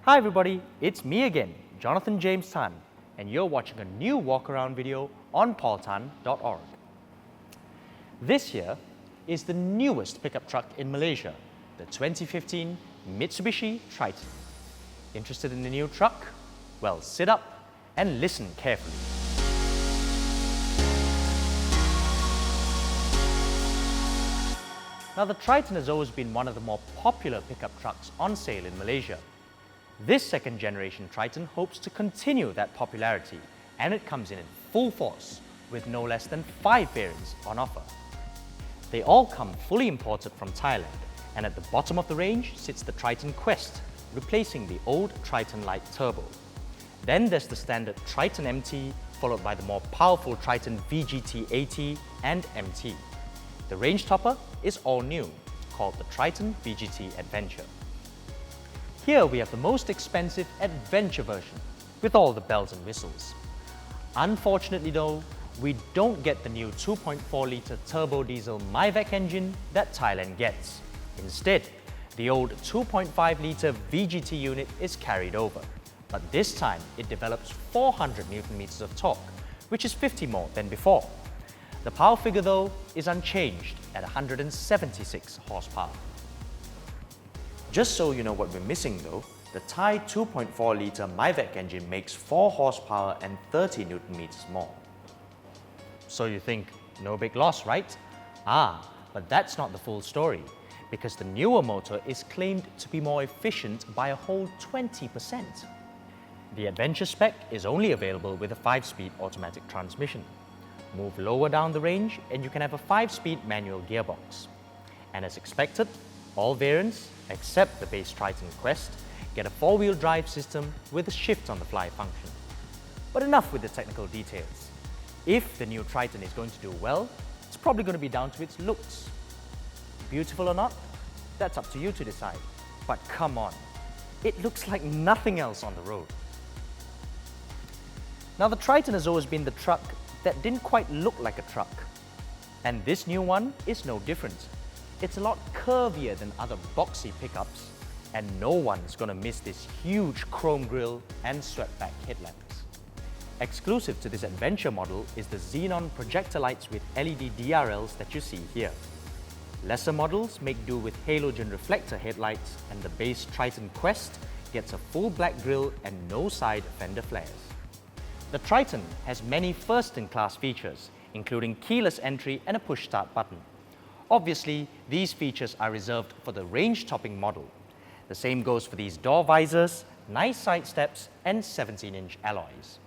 Hi everybody, it's me again, Jonathan James Tan, and you're watching a new walk-around video on paultan.org. This here is the newest pickup truck in Malaysia, the 2015 Mitsubishi Triton. Interested in the new truck? Well, sit up and listen carefully. Now, the Triton has always been one of the more popular pickup trucks on sale in Malaysia. This second generation Triton hopes to continue that popularity, and it comes in full force with no less than 5 variants on offer. They all come fully imported from Thailand, and at the bottom of the range sits the Triton Quest, replacing the old Triton Lite Turbo. Then there's the standard Triton MT, followed by the more powerful Triton Vgt AT and MT. The range topper is all new, called the Triton Vgt Adventure. Here we have the most expensive Adventure version, with all the bells and whistles. Unfortunately though, we don't get the new 2.4-litre turbo diesel MyVac engine that Thailand gets. Instead, the old 2.5-litre VGT unit is carried over, but this time it develops 400 Nm of torque, which is 50 more than before. The power figure though is unchanged at 176 horsepower. Just so you know what we're missing though, the Thai 2.4-litre MyVac engine makes 4 horsepower and 30 Nm more. So you think, no big loss, right? But that's not the full story, because the newer motor is claimed to be more efficient by a whole 20%. The Adventure spec is only available with a 5-speed automatic transmission. Move lower down the range and you can have a 5-speed manual gearbox. And as expected, all variants, except the base Triton Quest, get a 4-wheel drive system with a shift-on-the-fly function. But enough with the technical details. If the new Triton is going to do well, it's probably going to be down to its looks. Beautiful or not? That's up to you to decide. But come on, it looks like nothing else on the road. Now, the Triton has always been the truck that didn't quite look like a truck. And this new one is no different. It's a lot curvier than other boxy pickups, and no one's gonna miss this huge chrome grille and swept-back headlamps. Exclusive to this Adventure model is the xenon projector lights with LED DRLs that you see here. Lesser models make do with halogen reflector headlights, and the base Triton Quest gets a full black grille and no side fender flares. The Triton has many first-in-class features, including keyless entry and a push-start button. Obviously, these features are reserved for the range-topping model. The same goes for these door visors, nice side steps, and 17-inch alloys.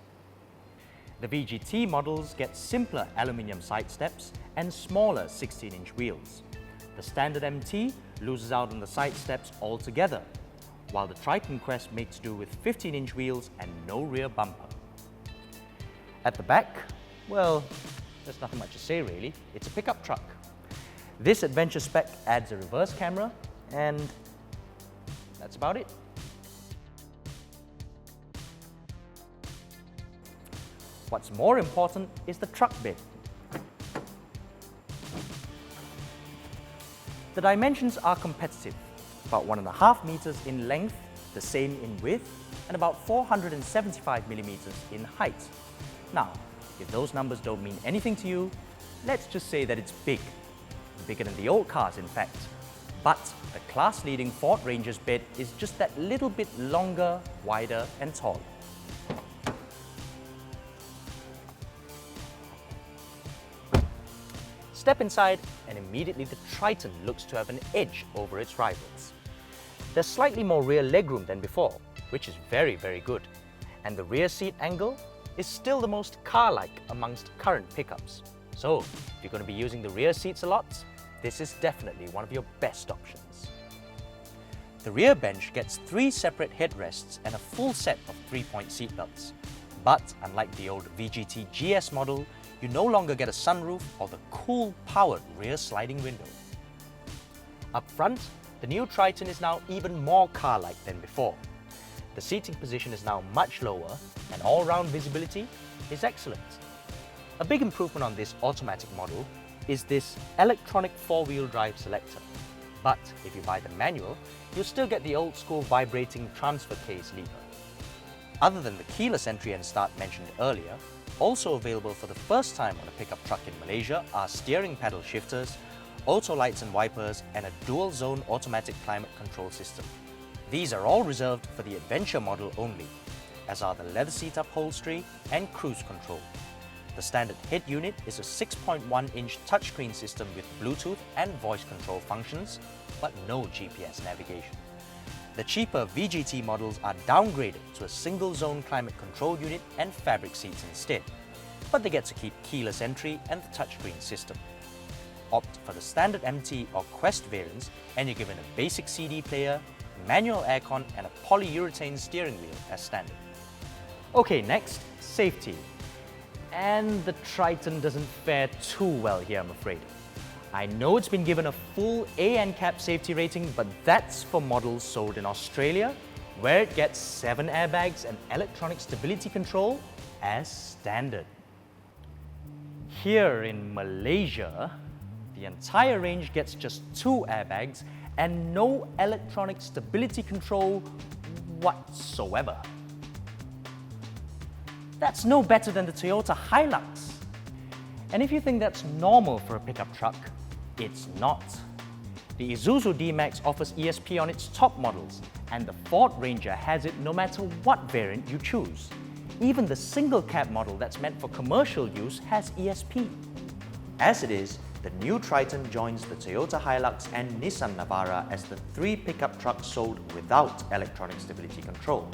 The VGT models get simpler aluminium side steps and smaller 16-inch wheels. The standard MT loses out on the side steps altogether, while the Triton Quest makes do with 15-inch wheels and no rear bumper. At the back, well, there's nothing much to say really. It's a pickup truck. This Adventure spec adds a reverse camera, and that's about it. What's more important is the truck bed. The dimensions are competitive, about 1.5 meters in length, the same in width, and about 475 millimeters in height. Now, if those numbers don't mean anything to you, let's just say that it's big. Bigger than the old cars, in fact. But the class-leading Ford Ranger's bed is just that little bit longer, wider, and taller. Step inside, and immediately the Triton looks to have an edge over its rivals. There's slightly more rear legroom than before, which is very, very good. And the rear seat angle is still the most car-like amongst current pickups. So, if you're going to be using the rear seats a lot, this is definitely one of your best options. The rear bench gets 3 separate headrests and a full set of 3-point seatbelts. But unlike the old VGT GS model, you no longer get a sunroof or the cool, powered rear sliding window. Up front, the new Triton is now even more car-like than before. The seating position is now much lower, and all-round visibility is excellent. A big improvement on this automatic model is this electronic 4-wheel drive selector. But if you buy the manual, you'll still get the old school vibrating transfer case lever. Other than the keyless entry and start mentioned earlier, also available for the first time on a pickup truck in Malaysia are steering pedal shifters, auto lights and wipers, and a dual-zone automatic climate control system. These are all reserved for the Adventure model only, as are the leather seat upholstery and cruise control. The standard head unit is a 6.1-inch touchscreen system with Bluetooth and voice control functions, but no GPS navigation. The cheaper VGT models are downgraded to a single-zone climate control unit and fabric seats instead, but they get to keep keyless entry and the touchscreen system. Opt for the standard MT or Quest variants and you're given a basic CD player, manual aircon and a polyurethane steering wheel as standard. Okay, next, safety. And the Triton doesn't fare too well here, I'm afraid. I know it's been given a full A NCAP safety rating, but that's for models sold in Australia, where it gets 7 airbags and electronic stability control as standard. Here in Malaysia, the entire range gets just 2 airbags and no electronic stability control whatsoever. That's no better than the Toyota Hilux. And if you think that's normal for a pickup truck, it's not. The Isuzu D-Max offers ESP on its top models, and the Ford Ranger has it no matter what variant you choose. Even the single cab model that's meant for commercial use has ESP. As it is, the new Triton joins the Toyota Hilux and Nissan Navara as the 3 pickup trucks sold without electronic stability control.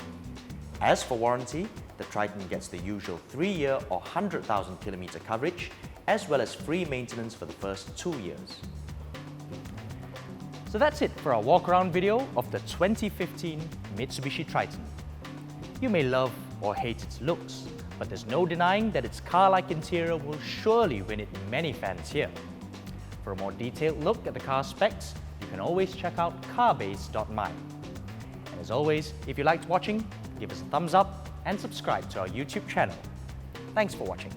As for warranty, the Triton gets the usual 3-year or 100,000 kilometer coverage, as well as free maintenance for the first 2 years. So that's it for our walk-around video of the 2015 Mitsubishi Triton. You may love or hate its looks, but there's no denying that its car-like interior will surely win it many fans here. For a more detailed look at the car specs, you can always check out carbase.my. And as always, if you liked watching, give us a thumbs up and subscribe to our YouTube channel. Thanks for watching.